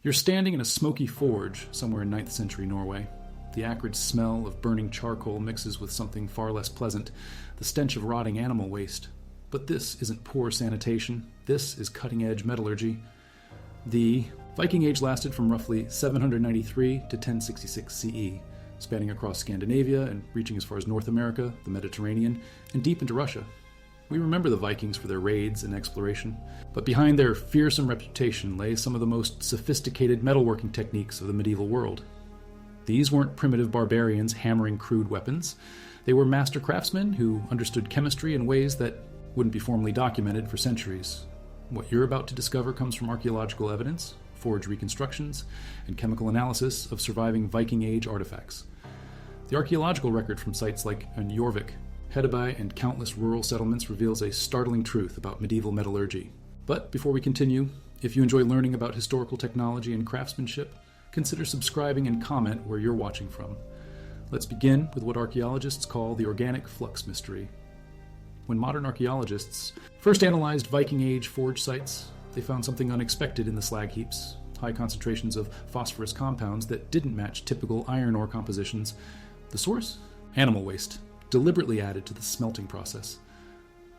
You're standing in a smoky forge somewhere in 9th century Norway. The acrid smell of burning charcoal mixes with something far less pleasant, the stench of rotting animal waste. But this isn't poor sanitation. This is cutting-edge metallurgy. The Viking Age lasted from roughly 793 to 1066 CE, spanning across Scandinavia and reaching as far as North America, the Mediterranean, and deep into Russia. We remember the Vikings for their raids and exploration, but behind their fearsome reputation lay some of the most sophisticated metalworking techniques of the medieval world. These weren't primitive barbarians hammering crude weapons. They were master craftsmen who understood chemistry in ways that wouldn't be formally documented for centuries. What you're about to discover comes from archaeological evidence, forge reconstructions, and chemical analysis of surviving Viking Age artifacts. The archaeological record from sites like Jorvik, Hedeby, and countless rural settlements reveals a startling truth about medieval metallurgy. But before we continue, if you enjoy learning about historical technology and craftsmanship, consider subscribing and comment where you're watching from. Let's begin with what archaeologists call the organic flux mystery. When modern archaeologists first analyzed Viking Age forge sites, they found something unexpected in the slag heaps, high concentrations of phosphorus compounds that didn't match typical iron ore compositions. The source? Animal waste, deliberately added to the smelting process.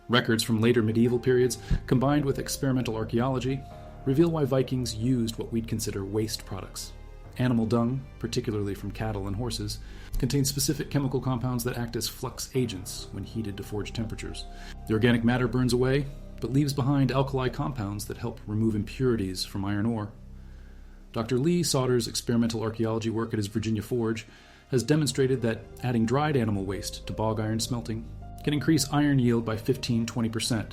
Records from later medieval periods, combined with experimental archaeology, reveal why Vikings used what we'd consider waste products. Animal dung, particularly from cattle and horses, contains specific chemical compounds that act as flux agents when heated to forge temperatures. The organic matter burns away, but leaves behind alkali compounds that help remove impurities from iron ore. Dr. Lee Sauter's experimental archaeology work at his Virginia forge has demonstrated that adding dried animal waste to bog iron smelting can increase iron yield by 15-20%.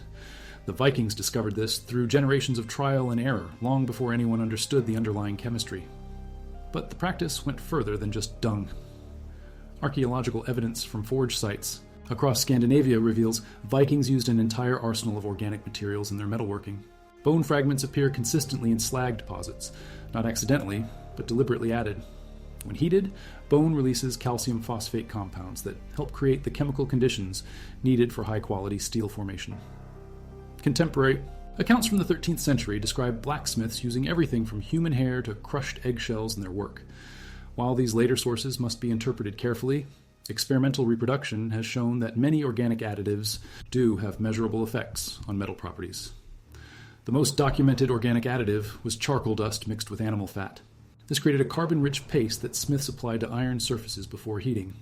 The Vikings discovered this through generations of trial and error, long before anyone understood the underlying chemistry. But the practice went further than just dung. Archaeological evidence from forge sites across Scandinavia reveals Vikings used an entire arsenal of organic materials in their metalworking. Bone fragments appear consistently in slag deposits, not accidentally, but deliberately added. When heated, bone releases calcium phosphate compounds that help create the chemical conditions needed for high-quality steel formation. Contemporary accounts from the 13th century describe blacksmiths using everything from human hair to crushed eggshells in their work. While these later sources must be interpreted carefully, experimental reproduction has shown that many organic additives do have measurable effects on metal properties. The most documented organic additive was charcoal dust mixed with animal fat. This created a carbon-rich paste that smiths applied to iron surfaces before heating.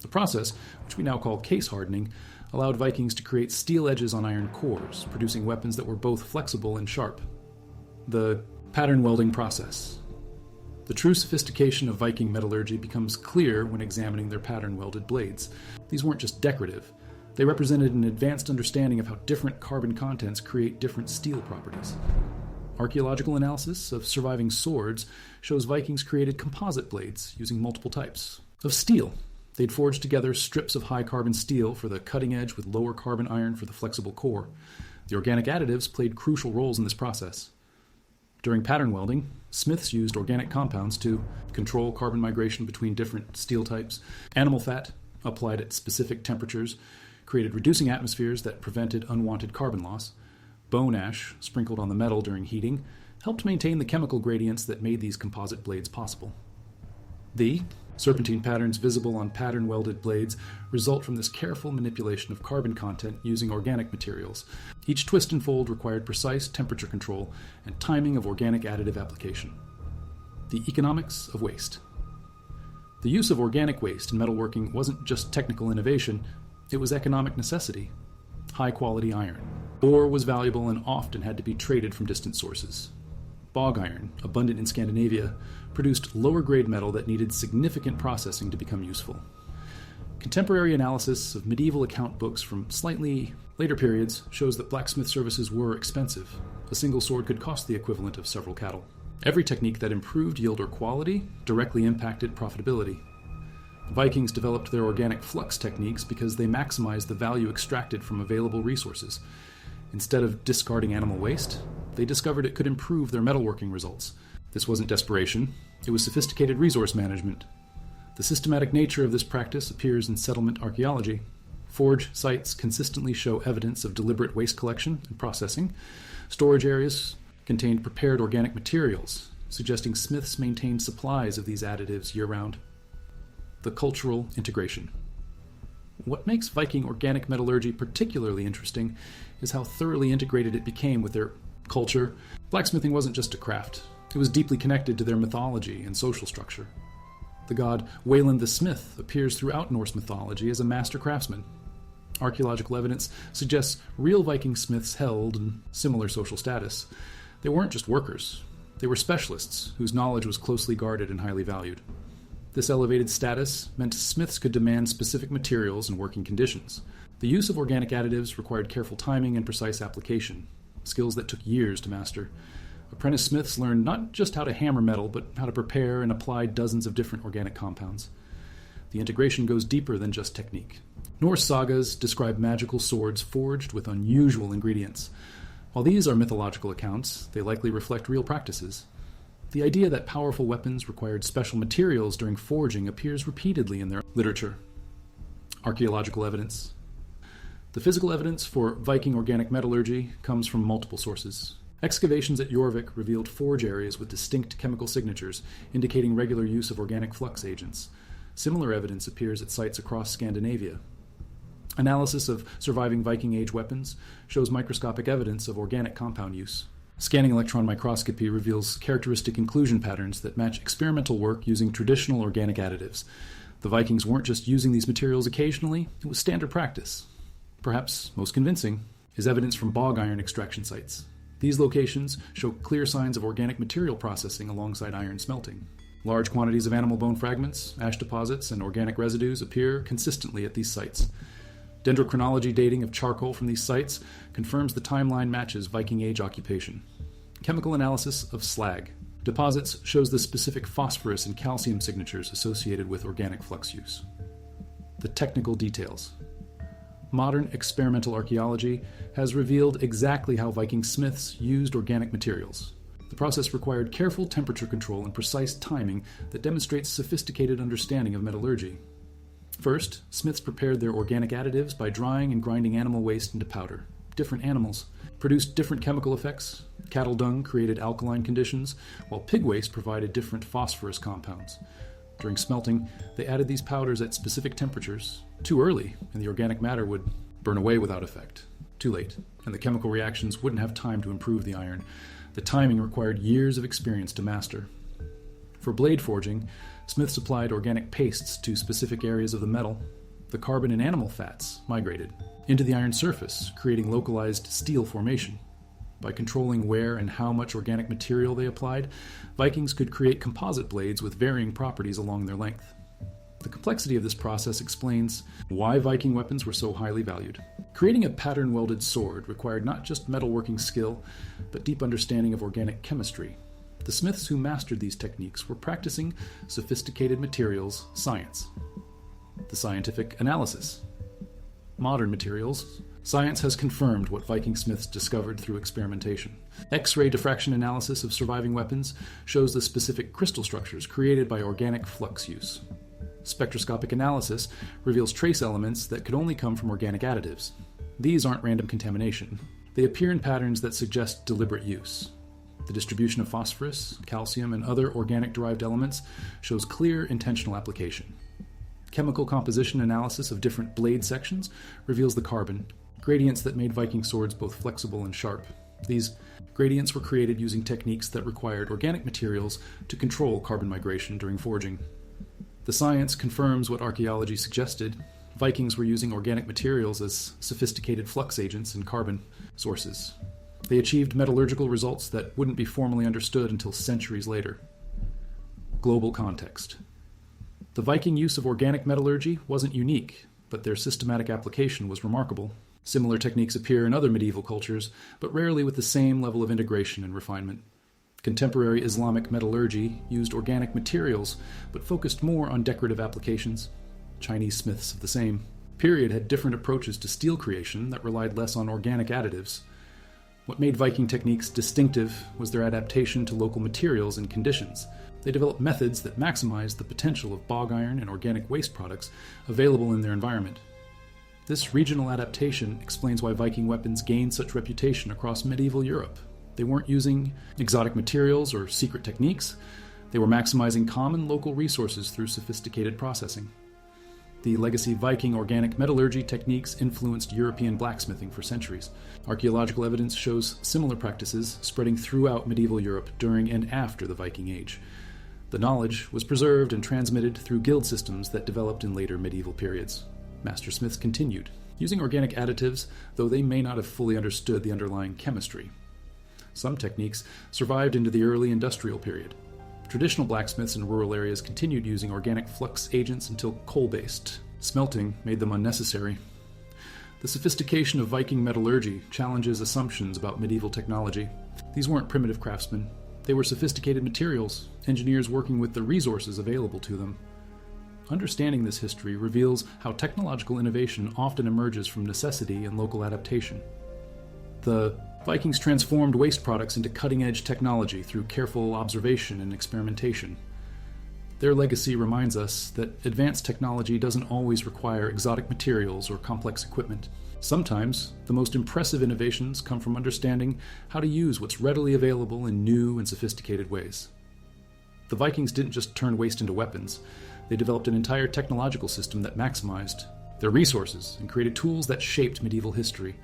The process, which we now call case hardening, allowed Vikings to create steel edges on iron cores, producing weapons that were both flexible and sharp. The pattern welding process. The true sophistication of Viking metallurgy becomes clear when examining their pattern welded blades. These weren't just decorative. They represented an advanced understanding of how different carbon contents create different steel properties. Archaeological analysis of surviving swords shows Vikings created composite blades using multiple types of steel. They'd forged together strips of high-carbon steel for the cutting edge with lower carbon iron for the flexible core. The organic additives played crucial roles in this process. During pattern welding, smiths used organic compounds to control carbon migration between different steel types. Animal fat, applied at specific temperatures, created reducing atmospheres that prevented unwanted carbon loss. Bone ash, sprinkled on the metal during heating, helped maintain the chemical gradients that made these composite blades possible. The serpentine patterns visible on pattern-welded blades result from this careful manipulation of carbon content using organic materials. Each twist and fold required precise temperature control and timing of organic additive application. The economics of waste. The use of organic waste in metalworking wasn't just technical innovation, it was economic necessity. High-quality iron. Ore was valuable and often had to be traded from distant sources. Bog iron, abundant in Scandinavia, produced lower-grade metal that needed significant processing to become useful. Contemporary analysis of medieval account books from slightly later periods shows that blacksmith services were expensive. A single sword could cost the equivalent of several cattle. Every technique that improved yield or quality directly impacted profitability. Vikings developed their organic flux techniques because they maximized the value extracted from available resources. Instead of discarding animal waste, they discovered it could improve their metalworking results. This wasn't desperation, it was sophisticated resource management. The systematic nature of this practice appears in settlement archaeology. Forge sites consistently show evidence of deliberate waste collection and processing. Storage areas contained prepared organic materials, suggesting smiths maintained supplies of these additives year-round. The cultural integration. What makes Viking organic metallurgy particularly interesting is how thoroughly integrated it became with their culture. Blacksmithing wasn't just a craft. It was deeply connected to their mythology and social structure. The god Wayland the Smith appears throughout Norse mythology as a master craftsman. Archaeological evidence suggests real Viking smiths held in similar social status. They weren't just workers. They were specialists whose knowledge was closely guarded and highly valued. This elevated status meant smiths could demand specific materials and working conditions. The use of organic additives required careful timing and precise application, skills that took years to master. Apprentice smiths learned not just how to hammer metal, but how to prepare and apply dozens of different organic compounds. The integration goes deeper than just technique. Norse sagas describe magical swords forged with unusual ingredients. While these are mythological accounts, they likely reflect real practices. The idea that powerful weapons required special materials during forging appears repeatedly in their literature. Archaeological evidence. The physical evidence for Viking organic metallurgy comes from multiple sources. Excavations at Jorvik revealed forge areas with distinct chemical signatures, indicating regular use of organic flux agents. Similar evidence appears at sites across Scandinavia. Analysis of surviving Viking Age weapons shows microscopic evidence of organic compound use. Scanning electron microscopy reveals characteristic inclusion patterns that match experimental work using traditional organic additives. The Vikings weren't just using these materials occasionally, it was standard practice. Perhaps most convincing is evidence from bog iron extraction sites. These locations show clear signs of organic material processing alongside iron smelting. Large quantities of animal bone fragments, ash deposits, and organic residues appear consistently at these sites. Dendrochronology dating of charcoal from these sites confirms the timeline matches Viking Age occupation. Chemical analysis of slag deposits shows the specific phosphorus and calcium signatures associated with organic flux use. The technical details. Modern experimental archaeology has revealed exactly how Viking smiths used organic materials. The process required careful temperature control and precise timing that demonstrates sophisticated understanding of metallurgy. First, smiths prepared their organic additives by drying and grinding animal waste into powder. Different animals produced different chemical effects. Cattle dung created alkaline conditions, while pig waste provided different phosphorus compounds. During smelting, they added these powders at specific temperatures. Too early, and the organic matter would burn away without effect. Too late, and the chemical reactions wouldn't have time to improve the iron. The timing required years of experience to master. For blade forging, smiths applied organic pastes to specific areas of the metal. The carbon and animal fats migrated into the iron surface, creating localized steel formation. By controlling where and how much organic material they applied, Vikings could create composite blades with varying properties along their length. The complexity of this process explains why Viking weapons were so highly valued. Creating a pattern-welded sword required not just metalworking skill, but deep understanding of organic chemistry. The smiths who mastered these techniques were practicing sophisticated materials science. The scientific analysis. Modern materials. Science has confirmed what Viking smiths discovered through experimentation. X-ray diffraction analysis of surviving weapons shows the specific crystal structures created by organic flux use. Spectroscopic analysis reveals trace elements that could only come from organic additives. These aren't random contamination. They appear in patterns that suggest deliberate use. The distribution of phosphorus, calcium, and other organic-derived elements shows clear intentional application. Chemical composition analysis of different blade sections reveals the carbon, gradients that made Viking swords both flexible and sharp. These gradients were created using techniques that required organic materials to control carbon migration during forging. The science confirms what archaeology suggested. Vikings were using organic materials as sophisticated flux agents and carbon sources. They achieved metallurgical results that wouldn't be formally understood until centuries later. Global context. The Viking use of organic metallurgy wasn't unique, but their systematic application was remarkable. Similar techniques appear in other medieval cultures, but rarely with the same level of integration and refinement. Contemporary Islamic metallurgy used organic materials, but focused more on decorative applications. Chinese smiths of the same period had different approaches to steel creation that relied less on organic additives. What made Viking techniques distinctive was their adaptation to local materials and conditions. They developed methods that maximized the potential of bog iron and organic waste products available in their environment. This regional adaptation explains why Viking weapons gained such reputation across medieval Europe. They weren't using exotic materials or secret techniques. They were maximizing common local resources through sophisticated processing. The legacy Viking organic metallurgy techniques influenced European blacksmithing for centuries. Archaeological evidence shows similar practices spreading throughout medieval Europe during and after the Viking Age. The knowledge was preserved and transmitted through guild systems that developed in later medieval periods. Mastersmiths continued, using organic additives, though they may not have fully understood the underlying chemistry. Some techniques survived into the early industrial period. Traditional blacksmiths in rural areas continued using organic flux agents until coal-based. Smelting made them unnecessary. The sophistication of Viking metallurgy challenges assumptions about medieval technology. These weren't primitive craftsmen. They were sophisticated materials, engineers working with the resources available to them. Understanding this history reveals how technological innovation often emerges from necessity and local adaptation. The Vikings transformed waste products into cutting-edge technology through careful observation and experimentation. Their legacy reminds us that advanced technology doesn't always require exotic materials or complex equipment. Sometimes, the most impressive innovations come from understanding how to use what's readily available in new and sophisticated ways. The Vikings didn't just turn waste into weapons. They developed an entire technological system that maximized their resources and created tools that shaped medieval history.